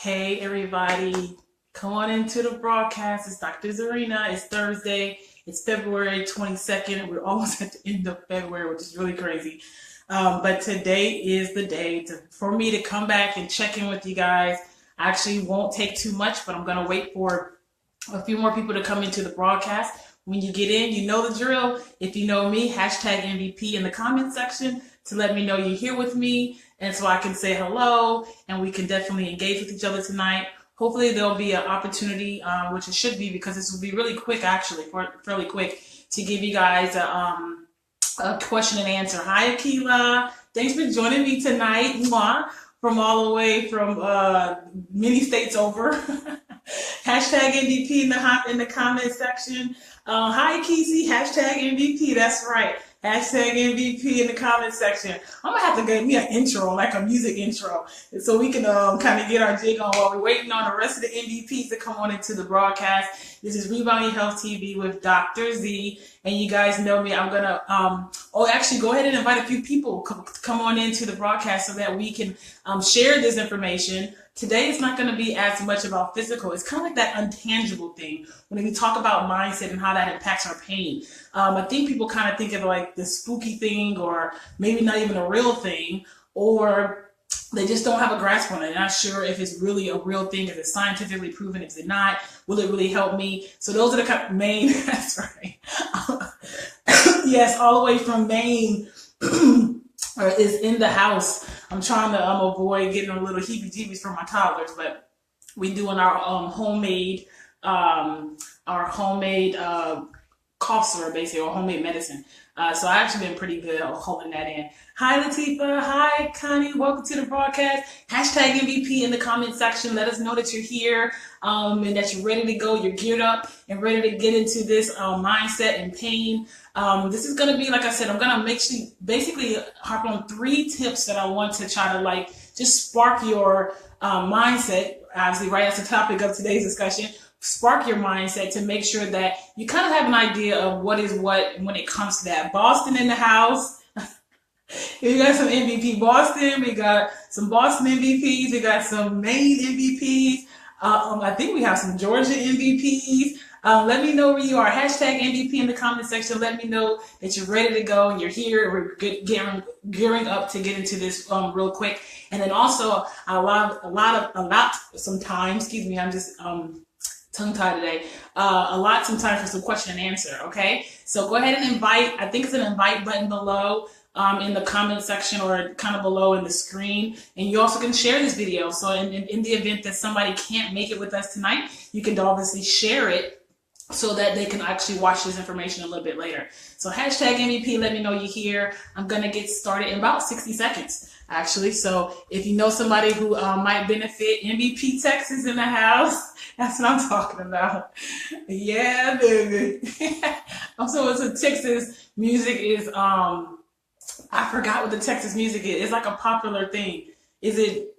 Hey everybody, come on into the broadcast. It's Dr. Zarina. It's Thursday. It's February 22nd. We're almost at the end of February, which is really crazy. But today is the day for me to come back and check in with you guys. I actually won't take too much, but I'm going to wait for a few more people to come into the broadcast. When you get in, you know the drill. If you know me, hashtag MVP in the comment section to let me know you're here with me, and so I can say hello, and we can definitely engage with each other tonight. Hopefully there'll be an opportunity, which it should be, because this will be really quick, actually, fairly quick, to give you guys a question and answer. Hi, Akila. Thanks for joining me tonight. Mwah. From all the way from many states over. Hashtag MVP in the comment section. Hi, Kesey. Hashtag MVP. That's right. Hashtag MVP in the comment section. I'm going to have to get me an intro, like a music intro, so we can kind of get our jig on while we're waiting on the rest of the MVPs to come on into the broadcast. This is Rebound Your Health TV with Dr. Z. And you guys know me. I'm going to, actually go ahead and invite a few people to come on into the broadcast so that we can share this information. Today it's not going to be as much about physical. It's kind of like that intangible thing when we talk about mindset and how that impacts our pain. I think people kind of think of like the spooky thing, or maybe not even a real thing, or they just don't have a grasp on it. They're not sure if it's really a real thing, if it's scientifically proven, if it's not, will it really help me? So those are the kind of main, that's right. Yes, all the way from Maine is in the house. I'm trying to avoid getting a little heebie-jeebies from my toddlers, but we doing our homemade cough syrup, basically, or homemade medicine. So I've actually been pretty good at holding that in. Hi, Latifa. Hi, Connie. Welcome to the broadcast. Hashtag MVP in the comment section. Let us know that you're here and that you're ready to go. You're geared up and ready to get into this mindset and pain. This is going to be, like I said, I'm going to basically harp on 3 tips that I want to try to just spark your mindset. Obviously, right, that's the topic of today's discussion. Spark your mindset to make sure that you kind of have an idea of what is what when it comes to that. Boston in the house. We got some MVP Boston. We got some Boston MVPs. We got some Maine MVPs. I think we have some Georgia MVPs. Let me know where you are. Hashtag MVP in the comment section. Let me know that you're ready to go and you're here. We're gearing up to get into this real quick. And then also sometimes, excuse me, I'm just tongue-tied today. Some time for some question and answer, okay? So go ahead and invite. I think it's an invite button below in the comment section, or kind of below in the screen. And you also can share this video. So in the event that somebody can't make it with us tonight, you can obviously share it so that they can actually watch this information a little bit later. So hashtag MVP, let me know you're here. I'm going to get started in about 60 seconds, actually. So if you know somebody who might benefit, MVP Texas in the house. That's what I'm talking about. Yeah, baby. Also, it's a Texas music is, I forgot what the Texas music is. It's like a popular thing. Is it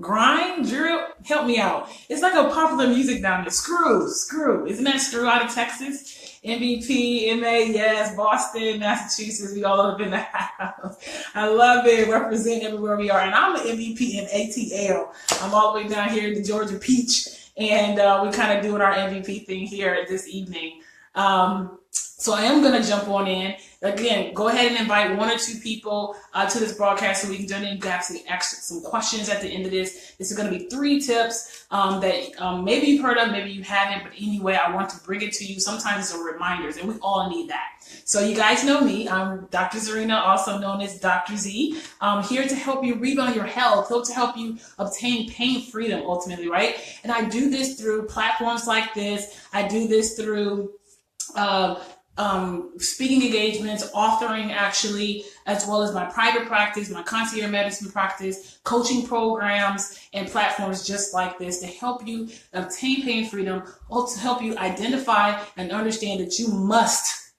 grind, drill? Help me out. It's like a popular music down there. Screw. Isn't that Screw out of Texas? MVP, MA, yes, Boston, Massachusetts, we all up in the house. I love it. Represent everywhere we are. And I'm an MVP in ATL. I'm all the way down here in the Georgia Peach. And we're kind of doing our MVP thing here this evening. So I am going to jump on in. Again, go ahead and invite 1 or 2 people to this broadcast so we can jump in and ask some questions at the end of this. This is going to be 3 tips that maybe you've heard of, maybe you haven't, but anyway, I want to bring it to you. Sometimes it's reminders, and we all need that. So you guys know me. I'm Dr. Zarina, also known as Dr. Z. I'm here to help you rebound your health, to help you obtain pain freedom ultimately, right? And I do this through platforms like this. I do this through speaking engagements, authoring actually, as well as my private practice, my concierge medicine practice, coaching programs, and platforms just like this to help you obtain pain freedom, or to help you identify and understand that you must,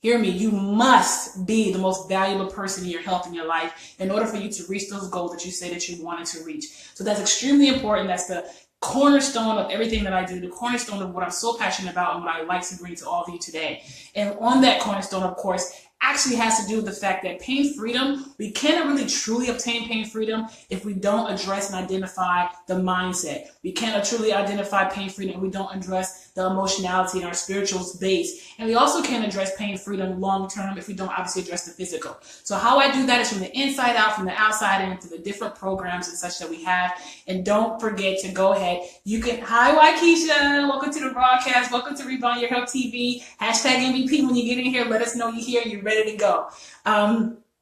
hear me, you must be the most valuable person in your health and your life in order for you to reach those goals that you say that you wanted to reach. So that's extremely important. That's the cornerstone of everything that I do, the cornerstone of what I'm so passionate about and what I like to bring to all of you today. And on that cornerstone, of course, actually has to do with the fact that pain freedom, we cannot really truly obtain pain freedom if we don't address and identify the mindset. We cannot truly identify pain freedom if we don't address the emotionality in our spiritual base. And we also can't address pain freedom long term if we don't obviously address the physical. So how I do that is from the inside out, from the outside in, through the different programs and such that we have. And don't forget to go ahead. You can, hi Waikisha, welcome to the broadcast. Welcome to Rebound Your Health TV. Hashtag MVP when you get in here. Let us know you're here. You're ready to go.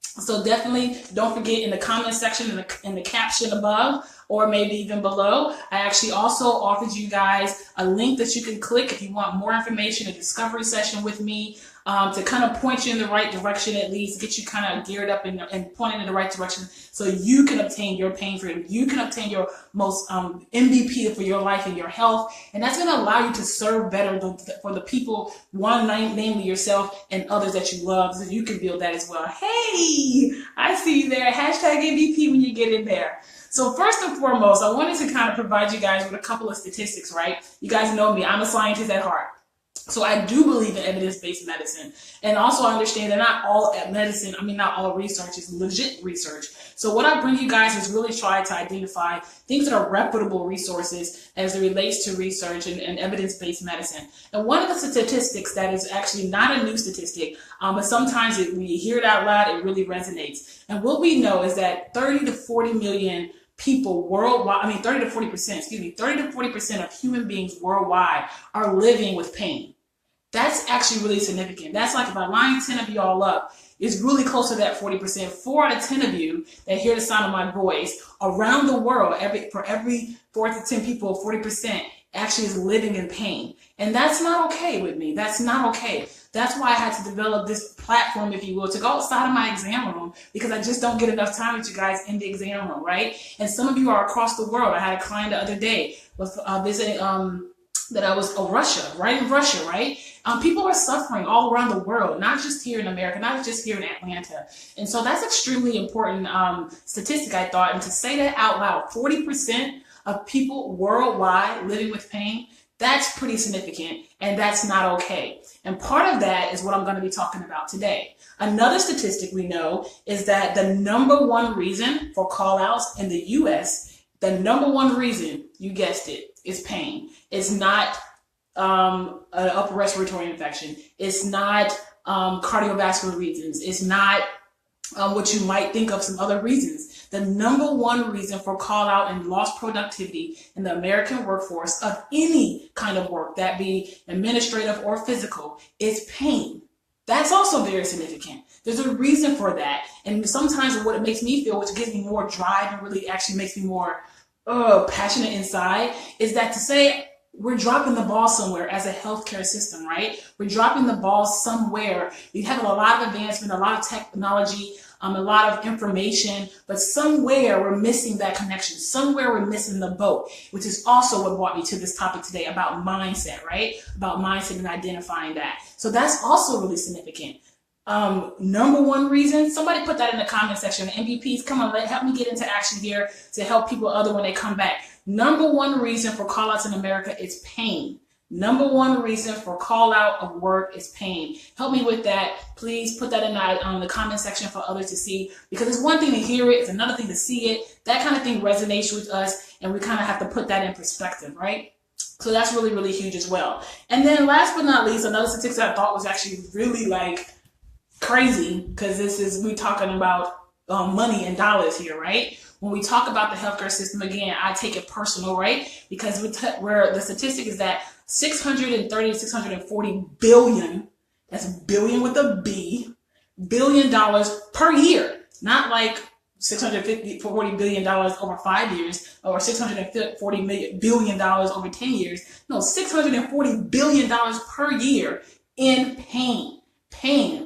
So definitely don't forget in the comment section, in the caption above, or maybe even below, I actually also offered you guys a link that you can click if you want more information, a discovery session with me, to kind of point you in the right direction, at least get you kind of geared up and pointing in the right direction so you can obtain your pain freedom. You can obtain your most MVP for your life and your health. And that's going to allow you to serve better for the people, namely yourself and others that you love, so you can build that as well. Hey, I see you there. Hashtag MVP when you get in there. So first and foremost, I wanted to kind of provide you guys with a couple of statistics, right? You guys know me. I'm a scientist at heart. So I do believe in evidence-based medicine. And also I understand that not all medicine, not all research is legit research. So what I bring you guys is really try to identify things that are reputable resources as it relates to research and evidence-based medicine. And one of the statistics that is actually not a new statistic, but sometimes when you hear it out loud, it really resonates. And what we know is that 30 to 40 million people worldwide, 30 to 40% of human beings worldwide are living with pain. That's actually really significant. That's like if I line 10 of you all up, it's really close to that 40%. 4 out of 10 of you that hear the sound of my voice around the world, for every 4 to 10 people, 40% actually is living in pain. And that's not okay with me. That's not okay. That's why I had to develop this platform, if you will, to go outside of my exam room, because I just don't get enough time with you guys in the exam room, right? And some of you are across the world. I had a client the other day with visiting that I was Russia, right? In Russia, right? People are suffering all around the world, not just here in America, not just here in Atlanta. And so that's extremely important statistic, I thought. And to say that out loud, 40% of people worldwide living with pain, that's pretty significant, and that's not okay. And part of that is what I'm going to be talking about today. Another statistic we know is that the number one reason for call-outs in the U.S., the number one reason, you guessed it, is pain. It's not an upper respiratory infection. It's not cardiovascular reasons. It's not what you might think of some other reasons. The number one reason for call out and lost productivity in the American workforce of any kind of work, that be administrative or physical, is pain. That's also very significant. There's a reason for that. And sometimes what it makes me feel, which gives me more drive and really actually makes me more passionate inside, is that to say we're dropping the ball somewhere as a healthcare system, right? We're dropping the ball somewhere. We have a lot of advancement, a lot of technology, a lot of information, but somewhere we're missing that connection. Somewhere we're missing the boat, which is also what brought me to this topic today about mindset, right? About mindset and identifying that. So that's also really significant. Number one reason, somebody put that in the comment section. MVPs, come on, help me get into action here to help people other when they come back. Number one reason for call outs in America is pain. Number one reason for call out of work is pain. Help me with that. Please put that in the comment section for others to see, because it's one thing to hear it, it's another thing to see it. That kind of thing resonates with us, and we kind of have to put that in perspective, right? So that's really, really huge as well. And then last but not least, another statistic I thought was actually really crazy, because we're talking about money and dollars here, right? When we talk about the healthcare system, again, I take it personal, right? Because where the statistic is that 630 to 640 billion, that's billion with a B, $billion per year, not like $640 billion over 5 years or $640 billion over 10 years. No, $640 billion per year in pain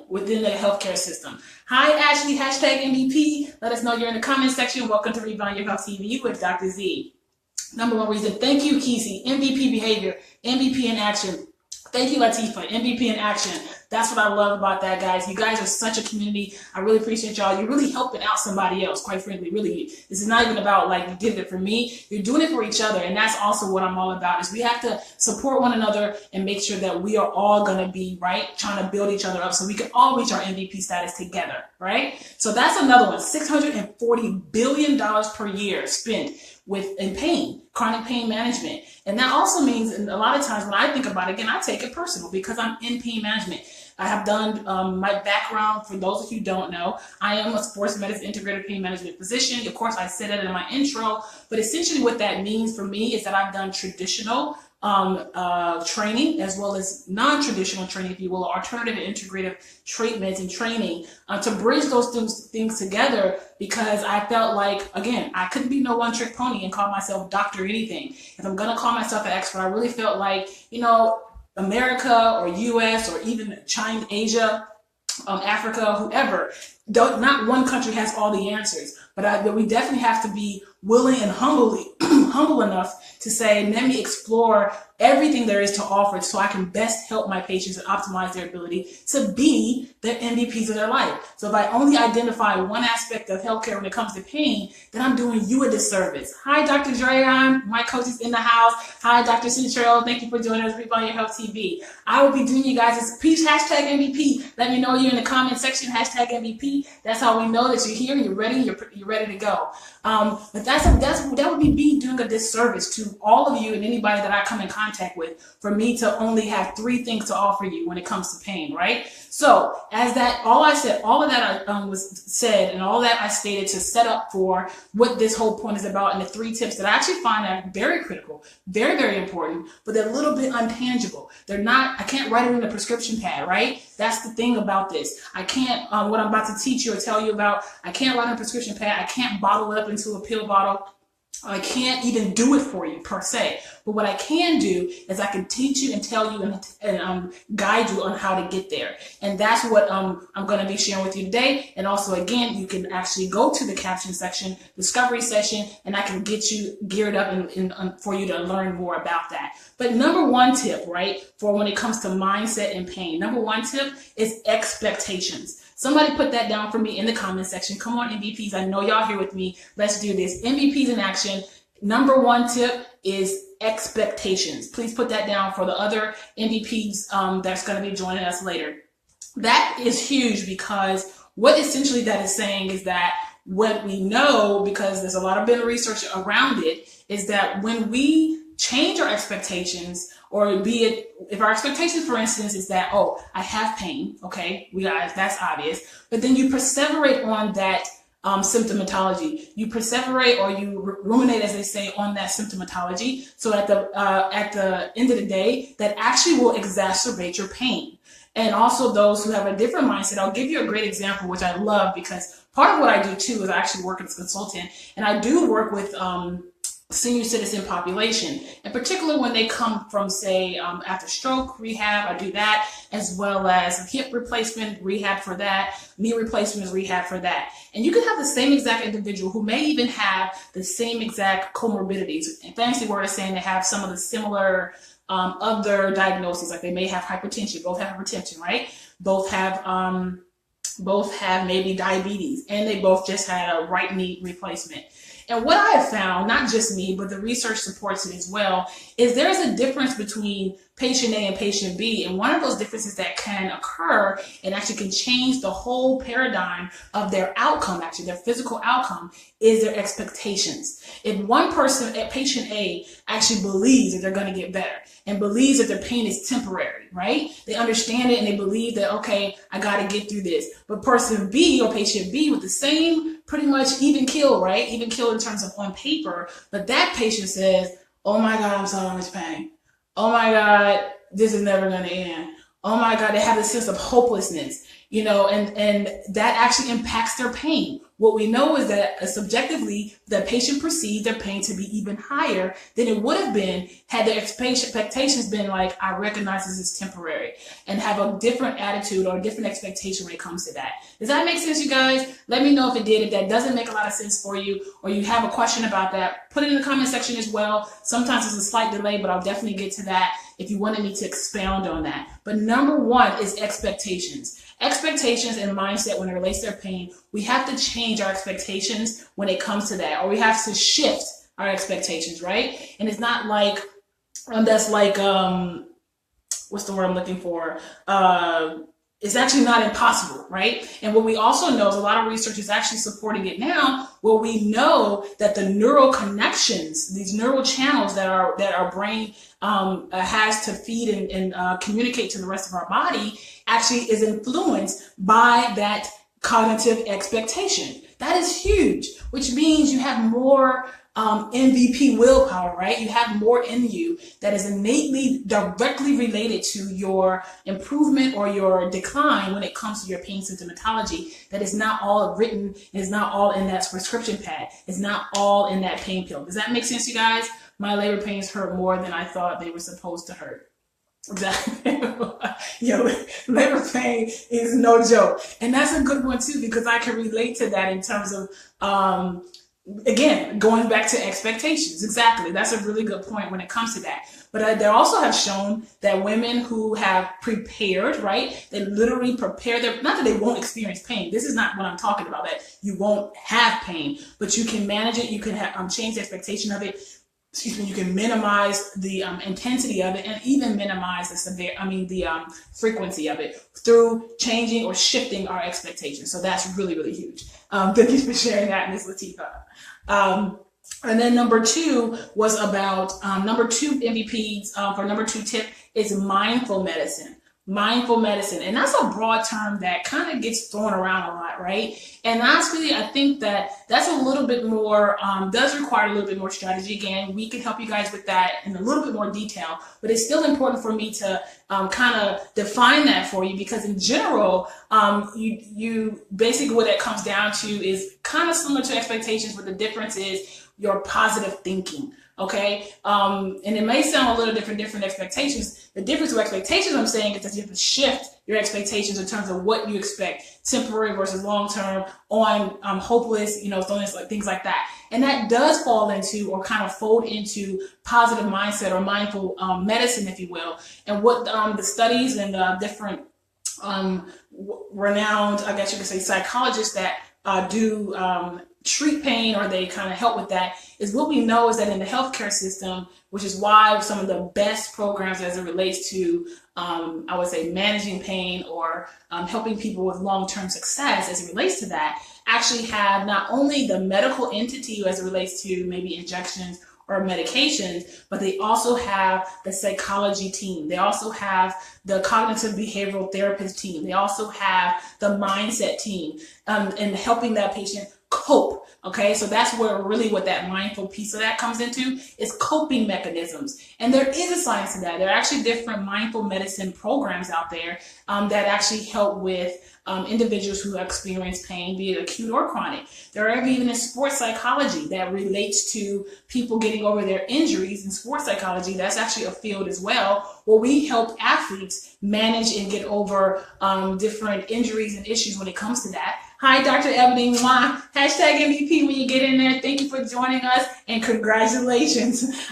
within the healthcare system. Hi, Ashley, hashtag MVP. Let us know you're in the comment section. Welcome to Rebound Your Health TV with Dr. Z. Number one reason. Thank you, Kesey. MVP behavior, MVP in action. Thank you, Latifa. MVP in action. That's what I love about that, guys. You guys are such a community. I really appreciate y'all. You're really helping out somebody else, quite frankly. Really, this is not even about like you did it for me. You're doing it for each other, and that's also what I'm all about. Is we have to support one another and make sure that we are all going to be right, trying to build each other up so we can all reach our MVP status together, right? So that's another one. $640 billion per year spent in pain, chronic pain management. And that also means, and a lot of times when I think about it, again, I take it personal because I'm in pain management. I have done my background, for those of you who don't know, I am a sports medicine integrated pain management physician. Of course, I said it in my intro, but essentially what that means for me is that I've done traditional training as well as non-traditional training, if you will, alternative and integrative treatments and training to bridge those things together, because I felt like, again, I couldn't be no one-trick pony and call myself doctor anything. If I'm going to call myself an expert, I really felt like, you know, America or US or even China, Asia, Africa, whoever, not one country has all the answers, but we definitely have to be willing and humble enough to say, let me explore everything there is to offer so I can best help my patients and optimize their ability to be the MVPs of their life. So if I only identify one aspect of healthcare when it comes to pain, then I'm doing you a disservice. Hi, Dr. Drayon. My coach is in the house. Hi, Dr. Centrell. Thank you for joining us on Your Health TV. I will be doing you guys please hashtag MVP. Let me know you're in the comment section, hashtag MVP. That's how we know that you're here, you're ready, you're ready to go. But that would be me doing a disservice to all of you and anybody that I come in contact with for me to only have 3 things to offer you when it comes to pain, right? So as that, all of that was said, and all that I stated to set up for what this whole point is about, and the 3 tips that I actually find are very critical, very, very important, but they're a little bit untangible. They're not, I can't write it in a prescription pad, right? That's the thing about this. I can't, what I'm about to teach you or tell you about, I can't write on a prescription pad. I can't bottle it up into a pill bottle. I can't even do it for you per se, but what I can do is I can teach you and tell you and guide you on how to get there. And that's what I'm going to be sharing with you today. And also, again, you can actually go to the caption section, discovery session, and I can get you geared up and for you to learn more about that. But number 1 tip, right, for when it comes to mindset and pain, number 1 tip is expectations. Somebody put that down for me in the comment section. Come on, MVPs. I know y'all here with me. Let's do this. MVPs in action. Number 1 tip is expectations. Please put that down for the other MVPs that's going to be joining us later. That is huge, because what essentially that is saying is that what we know, because there's a lot of been research around it, is that when we change our expectations, or be it, if our expectations, for instance, is that, oh, I have pain, okay, that's obvious, but then you perseverate on that symptomatology. You perseverate, or you ruminate, as they say, on that symptomatology. So at the end of the day, that actually will exacerbate your pain. And also those who have a different mindset, I'll give you a great example, which I love, because part of what I do too is I actually work as a consultant, and I do work with senior citizen population, in particular when they come from, say, after stroke rehab. I do that, as well as hip replacement rehab for that, knee replacement rehab for that. And you can have the same exact individual who may even have the same exact comorbidities. A fancy word is saying they have some of the similar other diagnoses, like they may have hypertension, both have hypertension, right? Both have maybe diabetes, and they both just had a right knee replacement. And what I have found, not just me, but the research supports it as well, is there's a difference between patient A and patient B. And one of those differences that can occur and actually can change the whole paradigm of their outcome, actually their physical outcome, is their expectations. If one person, patient A, actually believes that they're going to get better and believes that their pain is temporary, right? They understand it and they believe that, okay, I got to get through this. But person B, or patient B, with the same pretty much even kill, right? Even kill in terms of on paper. But that patient says, oh my God, I'm so much pain. Oh my God, this is never going to end. Oh my God, they have a sense of hopelessness, you know, and that actually impacts their pain. What we know is that subjectively, the patient perceived their pain to be even higher than it would have been had their expectations been like, I recognize this is temporary, and have a different attitude or a different expectation when it comes to that. Does that make sense, you guys? Let me know if it did. If that doesn't make a lot of sense for you, or you have a question about that, put it in the comment section as well. Sometimes there's a slight delay, but I'll definitely get to that. if you wanted me to expound on that. But number one is expectations. Expectations and mindset when it relates to their pain. We have to change our expectations when it comes to that, or we have to shift our expectations, right? And it's not like, that's like, what's the word I'm looking for? It's actually not impossible, right? And what we also know is a lot of research is actually supporting it now, where we know that the neural connections, these neural channels that our brain has to feed and communicate to the rest of our body actually is influenced by that cognitive expectation. That is huge, which means you have more MVP willpower, right? You have more in you that is innately directly related to your improvement or your decline when it comes to your pain symptomatology. That is not all written, it's not all in that prescription pad, it's not all in that pain pill. Does that make sense, you guys? My labor pains hurt more than I thought they were supposed to hurt. Exactly. Yo, labor pain is no joke. And that's a good one too, because I can relate to that in terms of, again, going back to expectations. Exactly. That's a really good point when it comes to that. But they also have shown that women who have prepared, right? They literally prepare their, not that they won't experience pain. This is not what I'm talking about, that you won't have pain, but you can manage it. You can have, change the expectation of it. Excuse me, you can minimize the intensity of it and even minimize the frequency of it through changing or shifting our expectations. So that's really, really huge. Thank you for sharing that, Ms. Latifah. And then number two was about, number two MVPs for number two tip is mindful medicine. Mindful medicine. And that's a broad term that kind of gets thrown around a lot, right? And that's really, I think that's a little bit more, does require a little bit more strategy. Again, we can help you guys with that in a little bit more detail, but it's still important for me to kind of define that for you, because in general, you basically what it comes down to is kind of similar to expectations, but the difference is your positive thinking. Okay, and it may sound a little different expectations. The difference with expectations, I'm saying, is that you have to shift your expectations in terms of what you expect, temporary versus long term, on hopeless, things like that. And that does fall into, or kind of fold into, positive mindset or mindful medicine, if you will. And what the studies and different renowned, I guess you could say, psychologists that do treat pain, or they kind of help with that, is what we know is that in the healthcare system, which is why some of the best programs as it relates to, I would say, managing pain or helping people with long-term success as it relates to that, actually have not only the medical entity as it relates to maybe injections or medications, but they also have the psychology team. They also have the cognitive behavioral therapist team. They also have the mindset team, and helping that patient cope. Okay, so that's where really what that mindful piece of that comes into, is coping mechanisms. And there is a science to that. There are actually different mindful medicine programs out there that actually help with individuals who experience pain, be it acute or chronic. There are even in sports psychology that relates to people getting over their injuries. In sports psychology, that's actually a field as well, where we help athletes manage and get over different injuries and issues when it comes to that. Hi, Dr. Ebony. Hashtag MVP when you get in there. Thank you for joining us, and congratulations.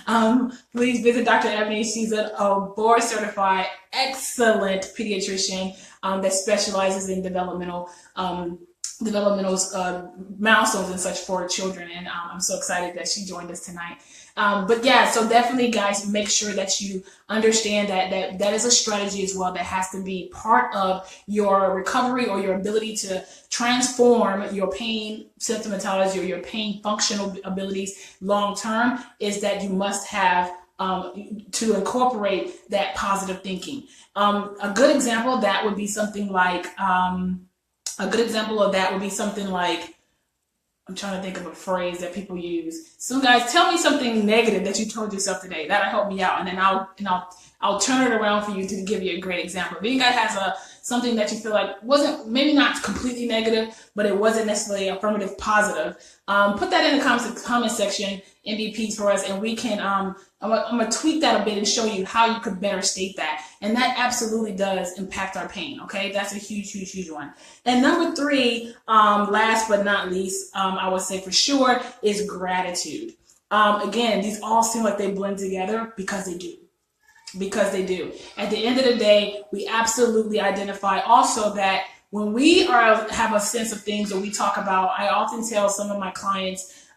Please visit Dr. Ebony. She's a board certified, excellent pediatrician that specializes in developmental milestones and such for children. And I'm so excited that she joined us tonight. But yeah, so definitely, guys, make sure that you understand that is a strategy as well that has to be part of your recovery, or your ability to transform your pain symptomatology or your pain functional abilities long term, is that you must have to incorporate that positive thinking. A good example of that would be something like, I'm trying to think of a phrase that people use. So guys, tell me something negative that you told yourself today. That'll help me out, and then I'll turn it around for you to give you a great example. If you guys has something that you feel like wasn't, maybe not completely negative, but it wasn't necessarily affirmative positive, put that in the comment section, MVPs, for us, and we can, I'm gonna tweak that a bit and show you how you could better state that. And that absolutely does impact our pain, okay? That's a huge, huge, huge one. And number three, last but not least, I would say for sure, is gratitude. Again, these all seem like they blend together, because they do. because they do. At the end of the day, we absolutely identify also that when we have a sense of things that we talk about, I often tell some of my clients,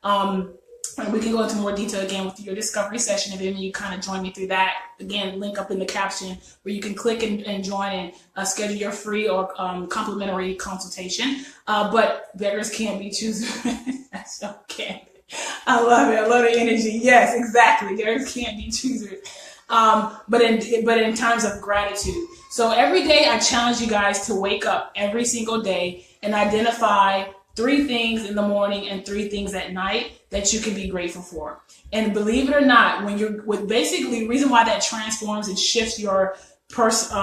and we can go into more detail again with your discovery session, and then you kind of join me through that. Again, link up in the caption where you can click and join and schedule your free or complimentary consultation. But beggars can't be choosers. That's okay. I love it. I love the energy. Yes, exactly. Beggars can't be choosers. But in terms of gratitude. So every day I challenge you guys to wake up every single day and identify 3 things in the morning and 3 things at night that you can be grateful for. And believe it or not, when you're with basically the reason why that transforms and shifts your perception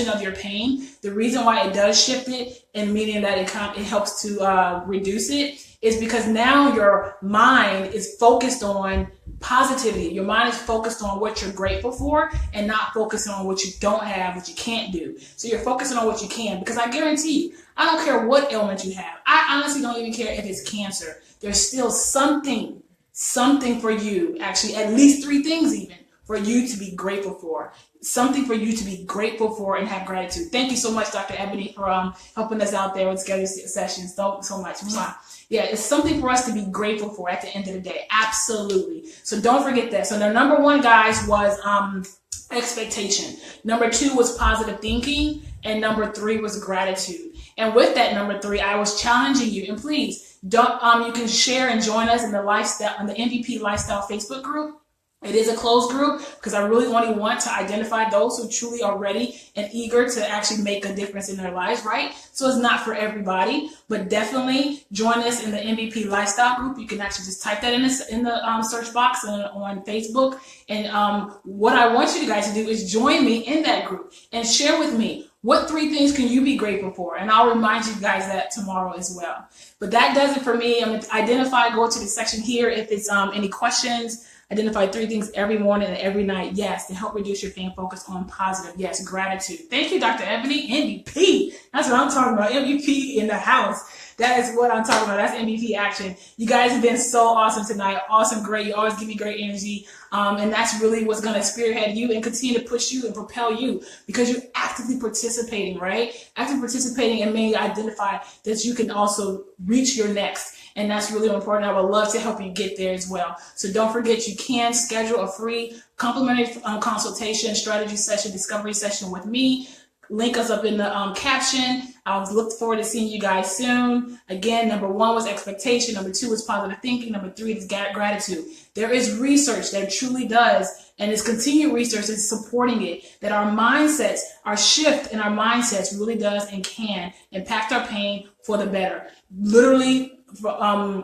of your pain, the reason why it does shift it, and meaning that it helps to reduce it, is because now your mind is focused on positivity. Your mind is focused on what you're grateful for and not focusing on what you don't have, what you can't do. So you're focusing on what you can, because I guarantee you, I don't care what ailment you have. I honestly don't even care if it's cancer. There's still something for you, actually at least 3 things even, for you to be grateful for. Something for you to be grateful for and have gratitude. Thank you so much, Dr. Ebony, for helping us out there with scheduled sessions. So much. Yeah, it's something for us to be grateful for at the end of the day. Absolutely. So don't forget that. So the number 1, guys, was expectation. Number 2 was positive thinking. And number 3 was gratitude. And with that number 3, I was challenging you. And please, don't you can share and join us in the MVP Lifestyle Facebook group. It is a closed group because I really only want to identify those who truly are ready and eager to actually make a difference in their lives, right? So it's not for everybody, but definitely join us in the MVP Lifestyle group. You can actually just type that in the search box on Facebook. And what I want you guys to do is join me in that group and share with me, what 3 things can you be grateful for? And I'll remind you guys that tomorrow as well. But that does it for me. I'm going to identify, go to the section here if it's any questions. Identify 3 things every morning and every night. Yes, to help reduce your pain, focus on positive. Yes, gratitude. Thank you, Dr. Ebony. MVP. That's what I'm talking about. MVP in the house. That is what I'm talking about. That's MVP action. You guys have been so awesome tonight. Awesome, great. You always give me great energy. And that's really what's going to spearhead you and continue to push you and propel you, because you're actively participating, right? Actively participating and may identify that you can also reach your next. And that's really important. I would love to help you get there as well. So don't forget, you can schedule a free complimentary consultation, strategy session, discovery session with me. Link us up in the caption. I'll look forward to seeing you guys soon. Again, number 1 was expectation. Number 2 was positive thinking. Number 3 is gratitude. There is research that truly does, and it's continued research that's supporting it, that our mindsets, our shift in our mindsets really does and can impact our pain for the better. Literally,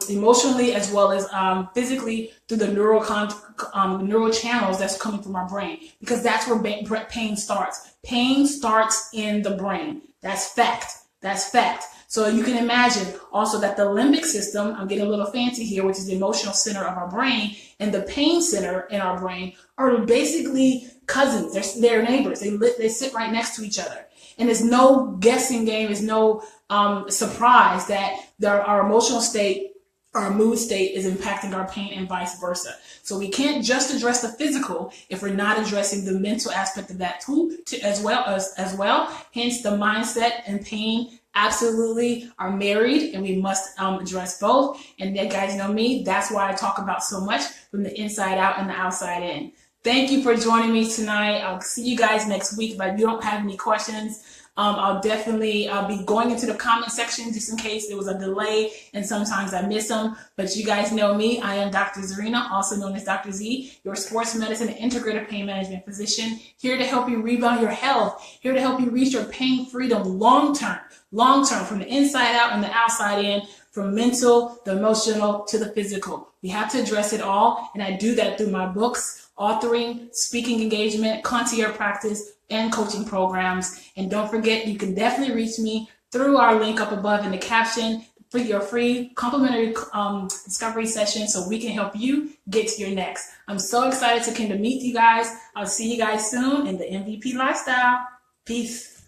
emotionally as well as physically, through the neural channels that's coming from our brain, because that's where pain starts. Pain starts in the brain. That's fact. So you can imagine also that the limbic system, I'm getting a little fancy here, which is the emotional center of our brain, and the pain center in our brain are basically cousins. They're neighbors. They sit right next to each other. And there's no guessing game. There's no surprise that our emotional state, our mood state is impacting our pain and vice versa. So we can't just address the physical if we're not addressing the mental aspect of that too, as well. Hence, the mindset and pain absolutely are married, and we must address both. And you guys know me. That's why I talk about so much from the inside out and the outside in. Thank you for joining me tonight. I'll see you guys next week. If you don't have any questions, I'll definitely be going into the comment section just in case there was a delay and sometimes I miss them. But you guys know me. I am Dr. Zarina, also known as Dr. Z, your sports medicine and integrative pain management physician, here to help you rebound your health, here to help you reach your pain freedom long-term, from the inside out and the outside in, from mental, the emotional, to the physical. We have to address it all, and I do that through my books, authoring, speaking engagement, concierge practice, and coaching programs. And don't forget, you can definitely reach me through our link up above in the caption for your free complimentary discovery session, so we can help you get to your next. I'm so excited to come to meet you guys. I'll see you guys soon in the MVP Lifestyle. Peace.